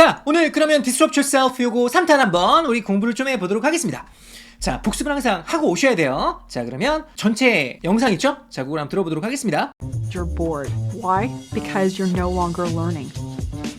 자, 오늘 그러면 Disrupt Yourself 요거 3탄 한번 우리 공부를 좀 해보도록 하겠습니다. 자, 복습을 항상 하고 오셔야 돼요. 자, 그러면 전체 영상 있죠? 자, 그걸 한번 들어보도록 하겠습니다. You're bored. Why? Because you're no longer learning.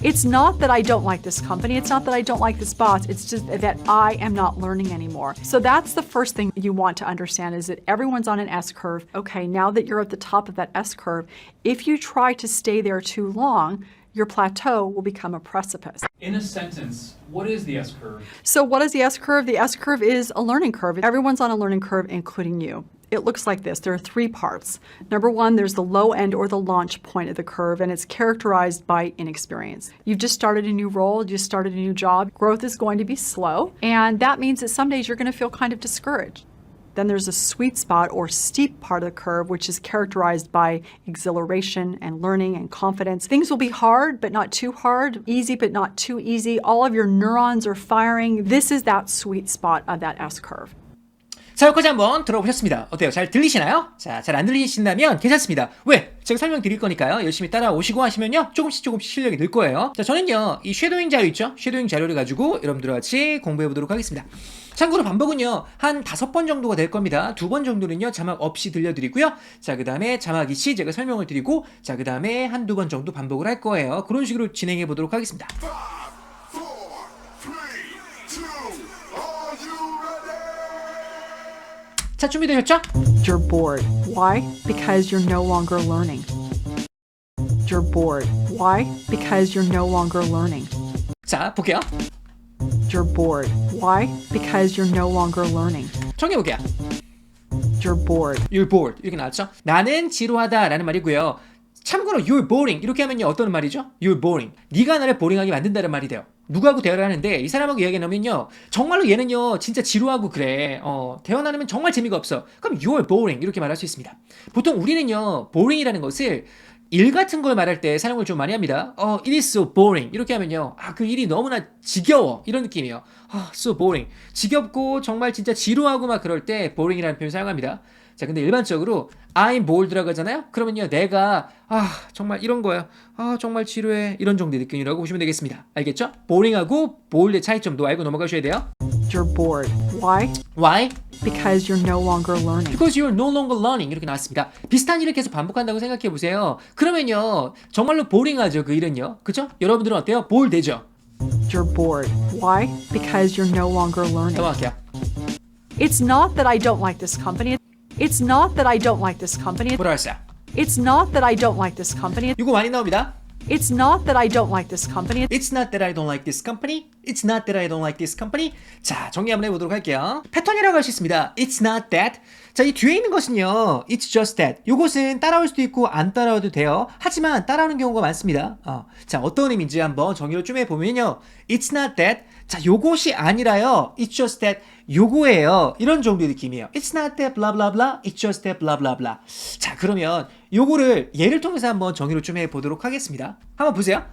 It's not that I don't like this company. It's not that I don't like this boss. It's just that I am not learning anymore. So that's the first thing you want to understand is that everyone's on an S curve. Okay, now that you're at the top of that S curve, if you try to stay there too long, your plateau will become a precipice. In a sentence, what is the S curve? So what is the S curve? The S curve is a learning curve. Everyone's on a learning curve, including you. It looks like this. There are three parts. Number one, there's the low end or the launch point of the curve, and it's characterized by inexperience. You've just started a new role, you just started a new job. Growth is going to be slow, and that means that some days you're going to feel kind of discouraged. Then there's a sweet spot or steep part of the curve, which is characterized by exhilaration and learning and confidence. Things will be hard, but not too hard, easy, but not too easy. All of your neurons are firing. This is that sweet spot of that S curve. 자, 여기까지 한번 들어보셨습니다. 어때요? 잘 들리시나요? 자, 잘 안 들리신다면 괜찮습니다. 왜? 제가 설명드릴 거니까요. 열심히 따라오시고 하시면요. 조금씩 실력이 늘 거예요. 자, 저는요. 이 쉐도잉 자료 있죠? 쉐도잉 자료를 가지고 여러분들과 같이 공부해 보도록 하겠습니다. 참고로 반복은요. 한 5번 정도가 될 겁니다. 2번 정도는요. 자막 없이 들려드리고요. 자, 그 다음에 자막 있이 제가 설명을 드리고 자, 그 다음에 한두 번 정도 반복을 할 거예요. 그런 식으로 진행해 보도록 하겠습니다. 자, 준비되셨죠? You're bored. Why? Because you're no longer learning. You're bored. Why? Because you're no longer learning. 자, 볼게요. You're bored. Why? Because you're no longer learning. 정해 볼게요. You're bored. You're bored. 이렇게 나왔죠? 나는 지루하다 라는 말이고요. 참고로 you're boring 이렇게 하면요. 어떤 말이죠? You're boring. 네가 나를 보링하게 만든다는 말이 돼요. 누구하고 대화를 하는데 이 사람하고 이야기 나누면요. 정말로 얘는요. 진짜 지루하고 그래. 대화 나누면 정말 재미가 없어. 그럼 you're boring 이렇게 말할 수 있습니다. 보통 우리는요. boring이라는 것을 일 같은 걸 말할 때 사용을 좀 많이 합니다. It is so boring 이렇게 하면요. 그 일이 너무나 지겨워 이런 느낌이에요. So boring. 지겹고 정말 진짜 지루하고 막 그럴 때 boring이라는 표현을 사용합니다. 자, 근데 일반적으로 I'm bored라고 하잖아요. 그러면요. 내가 정말 이런 거예요. 정말 지루해. 이런 정도의 느낌이라고 보시면 되겠습니다. 알겠죠? boring하고 bored의 차이점도 알고 넘어가셔야 돼요. You're bored. Why? Why? Because you're no longer learning. Because you're no longer learning 이렇게 나왔습니다. 비슷한 일을 계속 반복한다고 생각해 보세요. 그러면요. 정말로 boring하죠. 그 일은요. 그죠? 여러분들은 어때요? bored 되죠? You're bored. Why? Because you're no longer learning. 넘어갈게요. It's not that I don't like this company. It's not that I don't like this company. 뭐라 했어요? It's not that I don't like this company. 이거 많이 나옵니다. It's not that I don't like this company. It's not that I don't like this company. It's not that I don't like this company. 자, 정리 한번 해보도록 할게요. 패턴이라고 할 수 있습니다. It's not that. 자, 이 뒤에 있는 것은요. It's just that. 요것은 따라올 수도 있고 안 따라와도 돼요. 하지만 따라오는 경우가 많습니다. 자, 어떤 의미인지 한번 정의를 좀 해보면요. It's not that. 자, 요것이 아니라요. It's just that. 요거예요. 이런 정도의 느낌이에요. It's not that blah blah blah. It's just that blah blah blah. 자, 그러면 요거를 예를 통해서 한번 정의를 좀 해보도록 하겠습니다. 한번 보세요.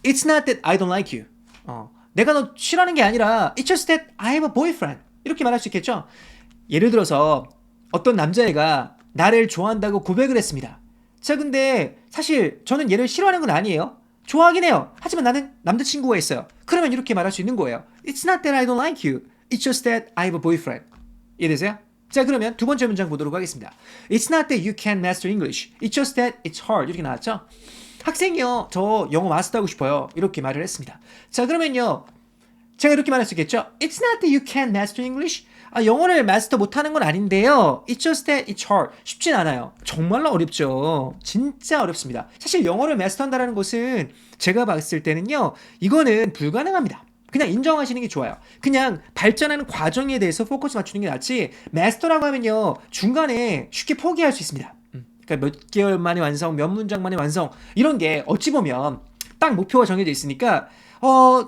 It's not that I don't like you. 내가 너 싫어하는 게 아니라 It's just that I have a boyfriend. 이렇게 말할 수 있겠죠? 예를 들어서 어떤 남자애가 나를 좋아한다고 고백을 했습니다. 자, 근데 사실 저는 얘를 싫어하는 건 아니에요. 좋아하긴 해요. 하지만 나는 남자친구가 있어요. 그러면 이렇게 말할 수 있는 거예요. It's not that I don't like you. It's just that I have a boyfriend. 이해되세요? 자, 그러면 두 번째 문장 보도록 하겠습니다. It's not that you can't master English. It's just that it's hard. 이렇게 나왔죠? 학생이요. 저 영어 마스터하고 싶어요. 이렇게 말을 했습니다. 자, 그러면요. 제가 이렇게 말할 수 있겠죠? It's not that you can't master English. 영어를 마스터 못하는 건 아닌데요. It's just that it's hard. 쉽진 않아요. 정말로 어렵죠. 진짜 어렵습니다. 사실 영어를 마스터한다는 것은 제가 봤을 때는요. 이거는 불가능합니다. 그냥 인정하시는 게 좋아요. 그냥 발전하는 과정에 대해서 포커스 맞추는 게 낫지 마스터라고 하면요. 중간에 쉽게 포기할 수 있습니다. 그러니까 몇 개월 만에 완성, 몇 문장 만에 완성 이런 게 어찌 보면 딱 목표가 정해져 있으니까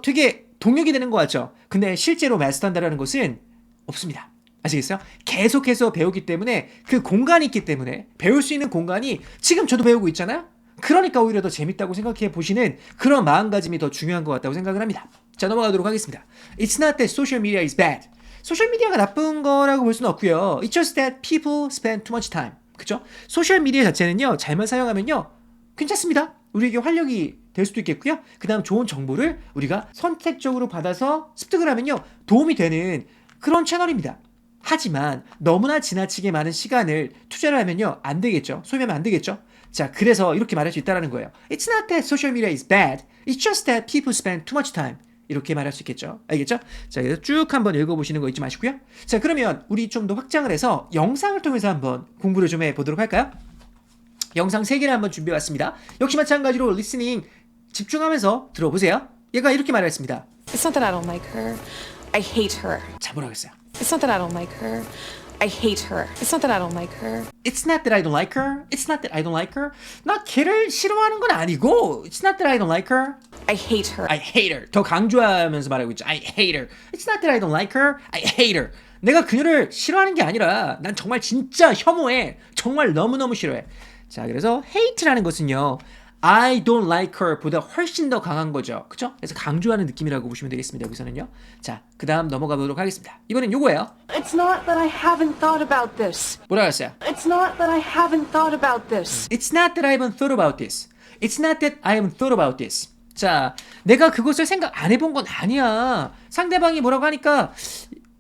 되게 동력이 되는 것 같죠. 근데 실제로 마스터한다는 것은 없습니다. 아시겠어요? 계속해서 배우기 때문에 그 공간이 있기 때문에 배울 수 있는 공간이 지금 저도 배우고 있잖아요. 그러니까 오히려 더 재밌다고 생각해 보시는 그런 마음가짐이 더 중요한 것 같다고 생각을 합니다. 자, 넘어가도록 하겠습니다. It's not that social media is bad. 소셜미디어가 나쁜 거라고 볼 수는 없고요. It's just that people spend too much time. 그죠? 소셜미디어 자체는요. 잘만 사용하면요. 괜찮습니다. 우리에게 활력이 될 수도 있겠고요. 그 다음 좋은 정보를 우리가 선택적으로 받아서 습득을 하면요. 도움이 되는 그런 채널입니다. 하지만 너무나 지나치게 많은 시간을 투자를 하면요. 안 되겠죠. 소비하면 안 되겠죠. 자, 그래서 이렇게 말할 수 있다는 거예요. It's not that social media is bad. It's just that people spend too much time. 이렇게 말할 수 있겠죠. 알겠죠? 자, 그래서 쭉 한번 읽어보시는 거 잊지 마시고요. 자, 그러면 우리 좀 더 확장을 해서 영상을 통해서 한번 공부를 좀 해보도록 할까요? 영상 3개를 한번 준비해왔습니다. 역시 마찬가지로 리스닝 집중하면서 들어보세요. 얘가 이렇게 말했습니다. It's not that I don't like her. I hate her. 자, 뭐라고 했어요? It's not that I don't like her. I hate her. It's not that I don't like her. It's not that I don't like her. It's not that I don't like her. 나 걔를 싫어하는 건 아니고 It's not that I don't like her. I hate her. I hate her. 더 강조하면서 말하고 있죠. I hate her. It's not that I don't like her. I hate her. 내가 그녀를 싫어하는 게 아니라 난 정말 진짜 혐오해. 정말 너무너무 싫어해. 자, 그래서 hate라는 것은요. I don't like her 보다 훨씬 더 강한 거죠. 그쵸? 그래서 강조하는 느낌이라고 보시면 되겠습니다. 여기서는요. 자, 그 다음 넘어가 보도록 하겠습니다. 이번엔 요거예요. It's not that I haven't thought about this. 뭐라고 했어요? It's not that I haven't thought about this. It's not that I haven't thought about this. It's not that I haven't thought about this. 자, 내가 그것을 생각 안 해본 건 아니야. 상대방이 뭐라고 하니까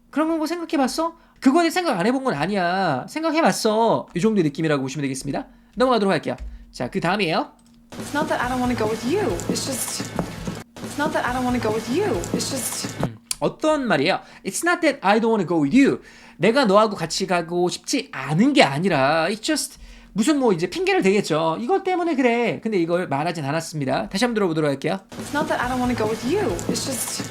그런 거 생각해봤어? 그거에 생각 안 해본 건 아니야. 생각해봤어. 이 정도의 느낌이라고 보시면 되겠습니다. 넘어가도록 할게요. 자, 그 다음이에요. It's not that I don't want to go with you. It's just. It's not that I don't want to go with you. It's just. 어떤 말이에요? It's not that I don't want to go with you. 내가 너하고 같이 가고 싶지 않은 게 아니라 It's just 무슨 뭐 이제 핑계를 대겠죠. 이것 때문에 그래. 근데 이걸 말하진 않았습니다. 다시 한번 들어보도록 할게요. It's not that I don't want to go with you. It's just.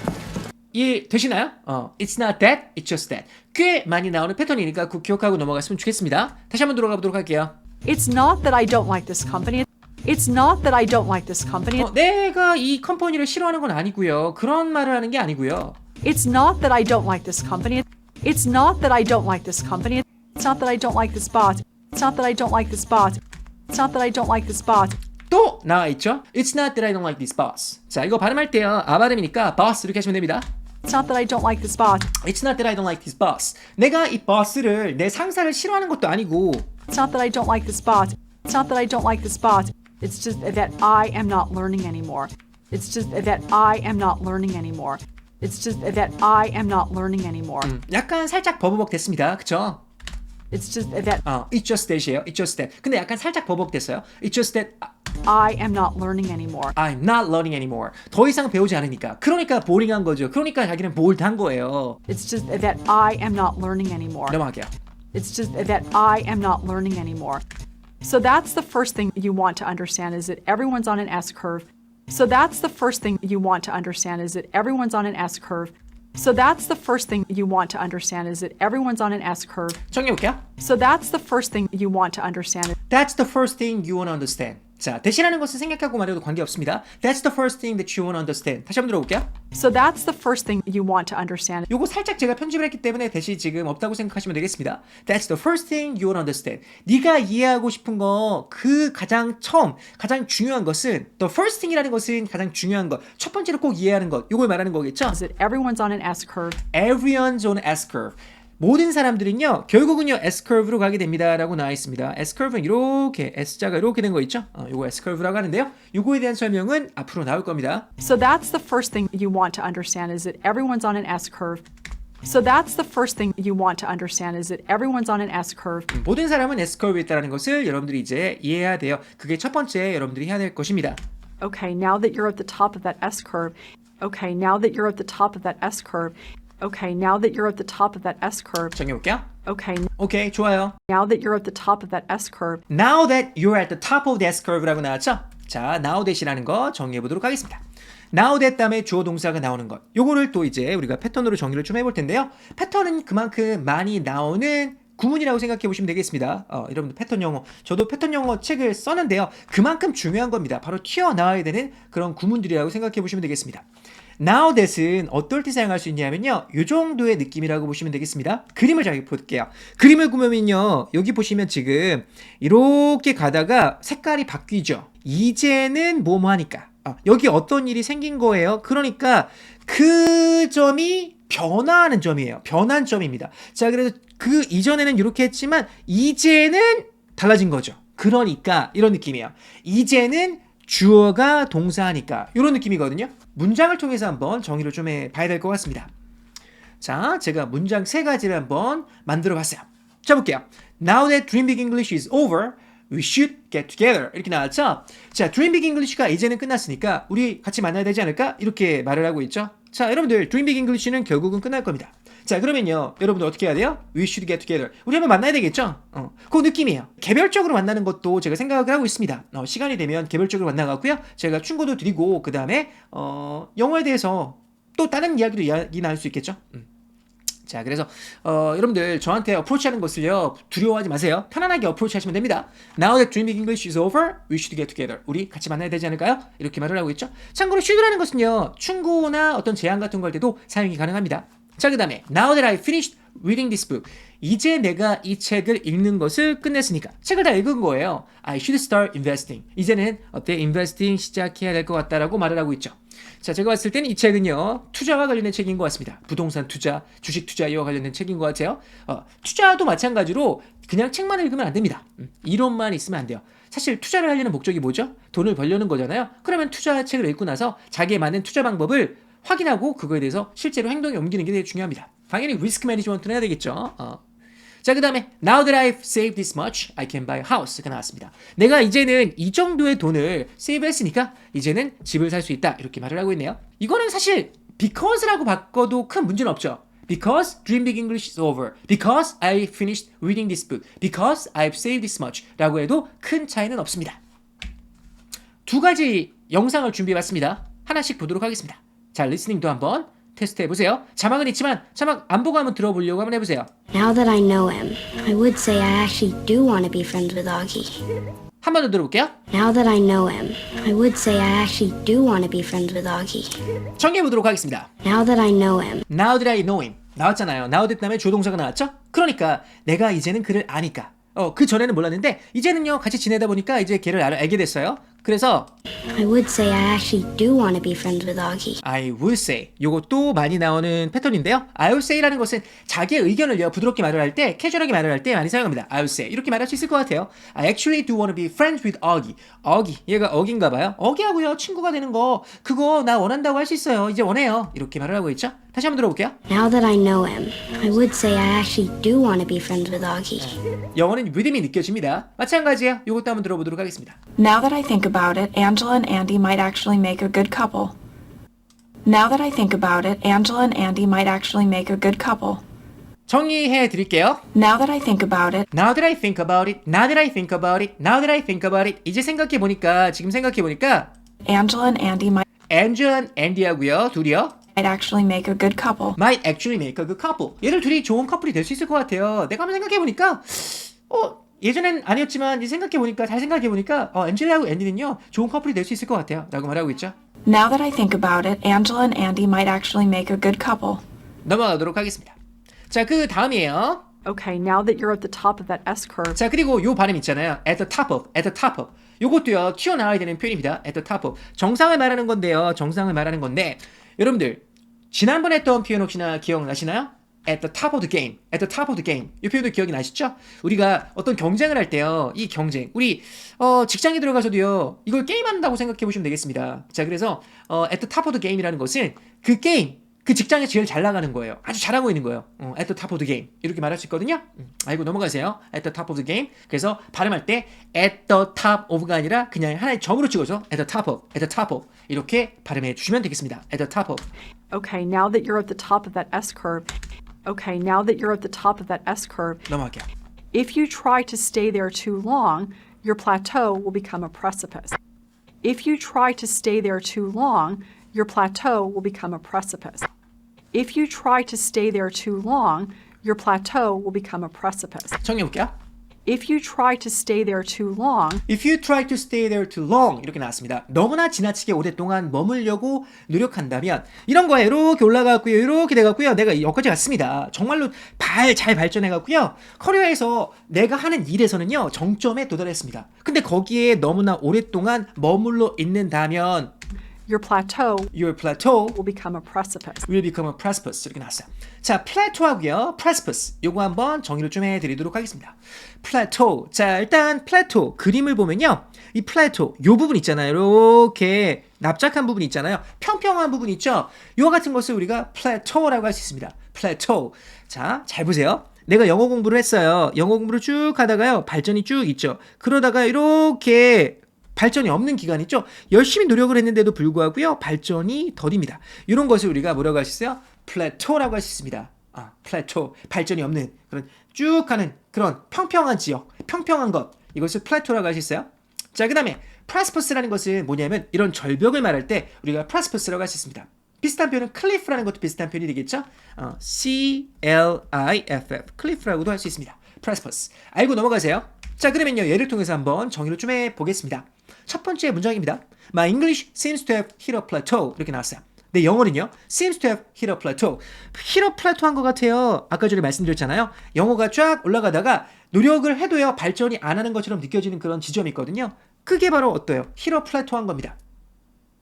이해 되시나요? It's not that, it's just that. 꽤 많이 나오는 패턴이니까 그 기억하고 넘어갔으면 좋겠습니다. 다시 한번 들어가 보도록 할게요. It's not that I don't like this company. It's not that I don't like this company. 내가 이 컴퍼니를 싫어하는 건 아니고요. 그런 말을 하는 게 아니고요. It's not that I don't like this company. It's not that I don't like this company. It's not that I don't like this boss. It's not that I don't like this boss. It's not that I don't like this boss. 또 나와 있죠? It's not that I don't like this boss. 자, 이거 발음할 때요. 아 발음이니까 boss 이렇게 하시면 됩니다. It's not that I don't like this boss. It's not that I don't like this boss. 내가 이 boss를 내 상사를 싫어하는 것도 아니고 It's not that I don't like this boss. It's not that I don't like this boss. It's just that I am not learning anymore. It's just that I am not learning anymore. It's just that I am not learning anymore. 약간 살짝 버벅 됐습니다. 그쵸? It's just that It's just that이에요. It's just that. 근데 약간 살짝 버벅됐어요. It's just that I am not learning anymore. I'm not learning anymore. 더 이상 배우지 않으니까. 그러니까 보링한 거죠. 그러니까 자기는 bored 한 거예요. It's just that I am not learning anymore. 넘어갈게요. It's just that I am not learning anymore. So that's the first thing you want to understand is that everyone's on an S curve. So that's the first thing you want to understand is that everyone's on an S curve. So that's the first thing you want to understand is that everyone's on an S curve. 정리해볼게요. So that's the first thing you want to understand. That's the first thing you want to understand. 자, 대신하는 것을 생각하고 말해도 관계없습니다. That's the first thing that you want to understand. 다시 한번 들어볼게요. So that's the first thing you want to understand. 요거 살짝 제가 편집을 했기 때문에 대시 지금 없다고 생각하시면 되겠습니다. That's the first thing you want to understand. 네가 이해하고 싶은 거 그 가장 처음, 가장 중요한 것은 the first thing이라는 것은 가장 중요한 것. 첫 번째로 꼭 이해하는 것. 요걸 말하는 거겠죠? Is that everyone's on an S curve. Everyone's on S curve. 모든 사람들은요 결국은요 S-curve로 가게 됩니다 라고 나와 있습니다. S-curve는 이렇게 S자가 이렇게 된 거 있죠? 요거 S-curve라고 하는데요. 요거에 대한 설명은 앞으로 나올 겁니다. So that's the first thing you want to understand is that everyone's on an S curve. So that's the first thing you want to understand is that everyone's on an S curve. 모든 사람은 S-curve에 있다는 것을 여러분들이 이제 이해해야 돼요. 그게 첫 번째 여러분들이 해야 될 것입니다. Okay, now that you're at the top of that S curve. Okay, now that you're at the top of that S curve. Okay, now that you're at the top of that S curve. 정해볼게요. Okay, 오케이, 좋아요. now that you're at the top of that S curve. Now that you're at the top of the S-curve라고 나왔죠? 자, now that이라는 거 정리해보도록 하겠습니다. Now that 다음에 주어 동사가 나오는 것. 요거를 또 이제 우리가 패턴으로 정리를 좀 해볼 텐데요. 패턴은 그만큼 많이 나오는 구문이라고 생각해 보시면 되겠습니다. 여러분들 패턴 영어, 저도 패턴 영어 책을 썼는데요. 그만큼 중요한 겁니다. 바로 튀어나와야 되는 그런 구문들이라고 생각해 보시면 되겠습니다. Now that은 어떨 때 사용할 수 있냐면요. 요 정도의 느낌이라고 보시면 되겠습니다. 그림을 잘 볼게요. 그림을 보면요. 여기 보시면 지금 이렇게 가다가 색깔이 바뀌죠. 이제는 뭐뭐 하니까. 여기 어떤 일이 생긴 거예요. 그러니까 그 점이 변화하는 점이에요. 변한 점입니다. 자, 그래서 그 이전에는 이렇게 했지만 이제는 달라진 거죠. 그러니까 이런 느낌이에요. 이제는 주어가 동사니까 이런 느낌이거든요. 문장을 통해서 한번 정의를 좀 해봐야 될 것 같습니다. 자, 제가 문장 3가지를 한번 만들어 봤어요. 자, 볼게요. Now that Dream Big English is over, we should get together. 이렇게 나왔죠? 자, Dream Big English가 이제는 끝났으니까 우리 같이 만나야 되지 않을까? 이렇게 말을 하고 있죠. 자, 여러분들 Dream Big English는 결국은 끝날 겁니다. 자, 그러면요, 여러분들 어떻게 해야 돼요? We should get together. 우리 한번 만나야 되겠죠? 그 느낌이에요. 개별적으로 만나는 것도 제가 생각을 하고 있습니다. 시간이 되면 개별적으로 만나갖고요, 제가 충고도 드리고 그 다음에 영어에 대해서 또 다른 이야기도 이야기 나눌 수 있겠죠? 자, 그래서 여러분들 저한테 어프로치하는 것을요, 두려워하지 마세요. 편안하게 어프로치하시면 됩니다. Now that Dream Big English is over, we should get together. 우리 같이 만나야 되지 않을까요? 이렇게 말을 하고 있죠. 참고로 should라는 것은요, 충고나 어떤 제안 같은 거 할 때도 사용이 가능합니다. 자, 그 다음에 Now that I finished reading this book, 이제 내가 이 책을 읽는 것을 끝냈으니까 책을 다 읽은 거예요. I should start investing. 이제는 어때? investing 시작해야 될 것 같다라고 말을 하고 있죠. 자, 제가 봤을 때는 이 책은요, 투자와 관련된 책인 것 같습니다. 부동산 투자, 주식 투자 이와 관련된 책인 것 같아요. 투자도 마찬가지로 그냥 책만 읽으면 안 됩니다. 이론만 있으면 안 돼요. 사실 투자를 하려는 목적이 뭐죠? 돈을 벌려는 거잖아요. 그러면 투자 책을 읽고 나서 자기에 맞는 투자 방법을 확인하고 그거에 대해서 실제로 행동에 옮기는 게 되게 중요합니다. 당연히 리스크 매니지먼트는 해야 되겠죠. 자, 그 다음에 Now that I've saved this much, I can buy a house가 나왔습니다. 내가 이제는 이 정도의 돈을 세이브했으니까 이제는 집을 살 수 있다, 이렇게 말을 하고 있네요. 이거는 사실 because라고 바꿔도 큰 문제는 없죠. Because Dream Big English is over. Because I finished reading this book. Because I've saved this much 라고 해도 큰 차이는 없습니다. 2가지 영상을 준비해봤습니다. 하나씩 보도록 하겠습니다. 자, 리스닝도 한번 테스트 해보세요. 자막은 있지만 자막 안 보고 한번 들어보려고 한번 해보세요. Now that I know him, I would say I actually do want to be friends with Augie. 한 번 더 들어볼게요. Now that I know him, I would say I actually do want to be friends with Augie. 정리해보도록 하겠습니다. Now that I know him, Now that I know him. 나왔잖아요. Now that 다음에 조동사가 나왔죠? 그러니까 내가 이제는 그를 아니까. 그 전에는 몰랐는데 이제는요, 같이 지내다 보니까 이제 걔를 알게 됐어요. 그래서 I would say I actually do want to be friends with Augie. I would say. 요것도 많이 나오는 패턴인데요. I would say라는 것은 자기의 의견을요, 부드럽게 말을 할 때, 캐주얼하게 말을 할 때 많이 사용합니다. I would say. 이렇게 말할 수 있을 것 같아요. I actually do want to be friends with Augie. Augie. 얘가 Augie인가 봐요. Augie하고요, 친구가 되는 거, 그거 나 원한다고 할 수 있어요. 이제 원해요. 이렇게 말을 하고 있죠. 다시 한번 들어볼게요. Now that I know him, I would say I actually do want to be friends with Augie. 영어는 리듬이 느껴집니다. 마찬가지예요. 요것도 한번 들어보도록 하겠습니다. Now that I think about it, Angela and Andy might actually make a good couple. Now that I think about it, Angela and Andy might actually make a good couple. 정리해 드릴게요. Now that I think about it, Now that I think about it, now that I think about it, now that I think about it. 이제 생각해 보니까, 지금 생각해 보니까 Angela and Andy might Angela and Andy하고요, 둘이요, actually make a good couple. might actually make a good couple. 얘들 둘이 좋은 커플이 될 수 있을 것 같아요. 내가 한번 생각해 보니까, 예전엔 아니었지만 이제 생각해 보니까, 잘 생각해 보니까, 엔젤라하고 앤디는요, 좋은 커플이 될 수 있을 것 같아요. 라고 말하고 있죠. Now that I think about it, Angela and Andy might actually make a good couple. 넘어가도록 하겠습니다. 자, 그 다음이에요. Okay, now that you're at the top of that S curve, 자, 그리고 요 발음 있잖아요. at the top of, at the top of. 요것도요, 튀어나와야 되는 표현입니다. at the top of. 정상을 말하는 건데요. 정상을 말하는 건데, 여러분들, 지난번에 했던 표현 혹시나 기억나시나요? at the top of the game, at the top of the game. 이 표현도 기억이 나시죠? 우리가 어떤 경쟁을 할 때요, 이 경쟁, 우리 직장에 들어가서도요, 이걸 게임한다고 생각해 보시면 되겠습니다. 자, 그래서 at the top of the game이라는 것은 그 게임, 그 직장에서 제일 잘 나가는 거예요. 아주 잘하고 있는 거예요. at the top of the game 이렇게 말할 수 있거든요. 아이고, 넘어가세요. at the top of the game. 그래서 발음할 때 at the top of가 아니라 그냥 하나의 점으로 찍어서 at the top of, at the top of 이렇게 발음해 주시면 되겠습니다. at the top of. okay, now that you're at the top of that S curve, okay, now that you're at the top of that S curve, 넘어갈게요. if you try to stay there too long, your plateau will become a precipice. If you try to stay there too long, your plateau will become a precipice. If you try to stay there too long, your plateau will become a precipice. 정리해볼게요. If you try to stay there too long, If you try to stay there too long 이렇게 나왔습니다. 너무나 지나치게 오랫동안 머물려고 노력한다면 이런 거에 이렇게 올라가고요, 이렇게 돼갖고요, 내가 여기까지 갔습니다. 정말로 잘 발전해갖고요, 커리어에서 내가 하는 일에서는요, 정점에 도달했습니다. 근데 거기에 너무나 오랫동안 머물러 있는다면 Your plateau Your plateau will become a precipice. will become a precipice. 이렇게 나왔어요. 자, plateau하고요. precipice. 요거 한번 정의를 좀 해드리도록 하겠습니다. plateau. 자, 일단 plateau 그림을 보면요. 이 plateau 요 부분 있잖아요. 이렇게 납작한 부분 있잖아요. 평평한 부분 있죠. 요와 같은 것을 우리가 plateau라고 할 수 있습니다. plateau. 자, 잘 보세요. 내가 영어 공부를 했어요. 영어 공부를 쭉 하다가요. 발전이 쭉 있죠. 그러다가 이렇게 발전이 없는 기간 있죠. 열심히 노력을 했는데도 불구하고요. 발전이 더딥니다. 이런 것을 우리가 뭐라고 할 수 있어요? 플래토라고 할 수 있습니다. 플래토. 발전이 없는 그런 쭉 가는 그런 평평한 지역, 평평한 것. 이것을 플래토라고 할 수 있어요. 자, 그다음에 프레스퍼스라는 것은 뭐냐면 이런 절벽을 말할 때 우리가 프레스퍼스라고 할 수 있습니다. 비슷한 표현은 클리프라는 것도 비슷한 표현이 되겠죠? C-L-I-F-F. 클리프라고도 할 수 있습니다. 프레스퍼스. 알고 넘어가세요. 자, 그러면요. 예를 통해서 한번 정의를 좀 해보겠습니다. 첫 번째 문장입니다. My English seems to have hit a plateau. 이렇게 나왔어요. 내 영어는요. seems to have hit a plateau. hit a plateau 한 것 같아요. 아까 전에 말씀드렸잖아요. 영어가 쫙 올라가다가 노력을 해도요. 발전이 안 하는 것처럼 느껴지는 그런 지점이 있거든요. 그게 바로 어때요? hit a plateau 한 겁니다.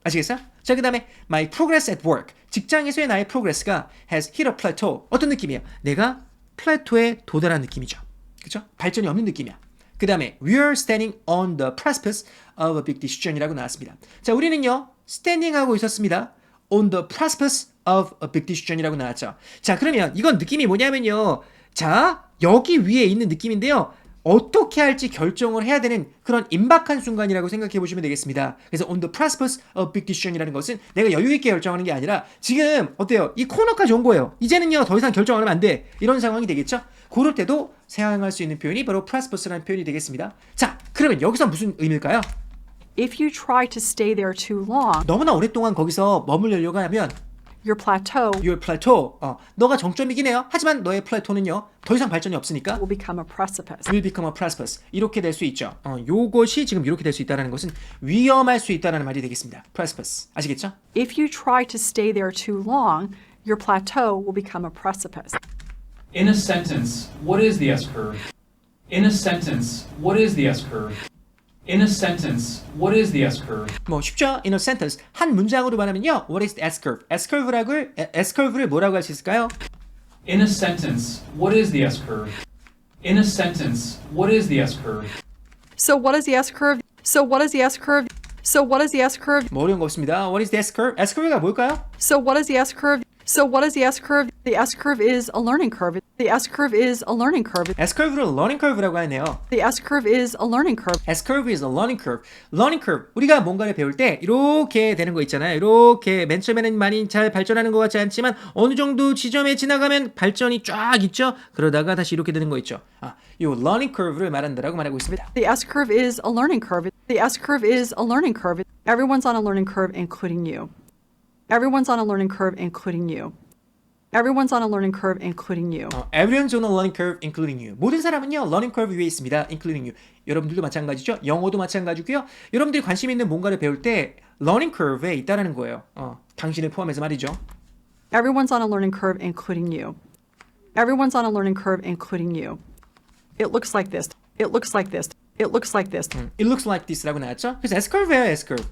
아시겠어요? 자, 그 다음에 my progress at work. 직장에서의 나의 progress가 has hit a plateau. 어떤 느낌이에요? 내가 플래토에 도달한 느낌이죠. 그렇죠? 발전이 없는 느낌이야. 그 다음에 we are standing on the precipice of a big decision이라고 나왔습니다. 자, 우리는요. standing하고 있었습니다. on the precipice of a big decision이라고 나왔죠. 자, 그러면 이건 느낌이 뭐냐면요. 자, 여기 위에 있는 느낌인데요. 어떻게 할지 결정을 해야 되는 그런 임박한 순간이라고 생각해 보시면 되겠습니다. 그래서 on the precipice of big decision이라는 것은 내가 여유 있게 결정하는 게 아니라 지금 어때요? 이 코너까지 온 거예요. 이제는요 더 이상 결정 안 하면 안 돼. 이런 상황이 되겠죠? 그럴 때도 사용할 수 있는 표현이 바로 precipice라는 표현이 되겠습니다. 자, 그러면 여기서 무슨 의미일까요? If you try to stay there too long, 너무나 오랫동안 거기서 머물려고 하면 your plateau your plateau, 너가 정점이긴 해요. 하지만 너의 플래토는요 더 이상 발전이 없으니까 will become a precipice. will become a precipice. 이렇게 될 수 있죠. 요것이 지금 이렇게 될 수 있다는 것은 위험할 수 있다는 말이 되겠습니다. precipice. 아시겠죠? If you try to stay there too long, your plateau will become a precipice. In a sentence, what is the S-curve? In a sentence, what is the S-curve? In a sentence, what is the S-curve? 뭐 쉽죠? In a sentence. 한 문장으로 말하면요. What is the S-curve? S-curve를 뭐라고 할 수 있을까요? In a sentence, what is the S-curve? In a sentence, what is the S-curve? So what is the S-curve? So what is the S-curve? So what is the S-curve? 뭐 어려운 거 없습니다. What is the S-curve? S-curve가 뭘까요? So what is the S-curve? So what is the S-curve? The S-curve is a learning curve. The S-curve is a learning curve. S-curve를 learning curve라고 하네요. The S-curve is a learning curve. S-curve is a learning curve. learning curve. 우리가 뭔가를 배울 때 이렇게 되는 거 있잖아요. 이렇게 맨 처음에는 많이 잘 발전하는 것 같지 않지만 어느 정도 지점에 지나가면 발전이 쫙 있죠. 그러다가 다시 이렇게 되는 거 있죠. 이 learning curve를 말한다라고 말하고 있습니다. The S-curve is a learning curve. The S-curve is a learning curve. Everyone's on a learning curve, including you. Everyone's on a learning curve, including you. Everyone's on a learning curve, including you. Everyone's on a learning curve, including you. 모든 사람은요, learning curve 위에 있습니다, including you. 여러분들도 마찬가지죠? 영어도 마찬가지고요. 여러분들이 관심 있는 뭔가를 배울 때 learning curve에 있다라는 거예요. 당신을 포함해서 말이죠. Everyone's on a learning curve, including you. Everyone's on a learning curve, including you. It looks like this. It looks like this. It looks like this. It looks like this라고 나왔죠? 그래서 S-curve예요, S-curve.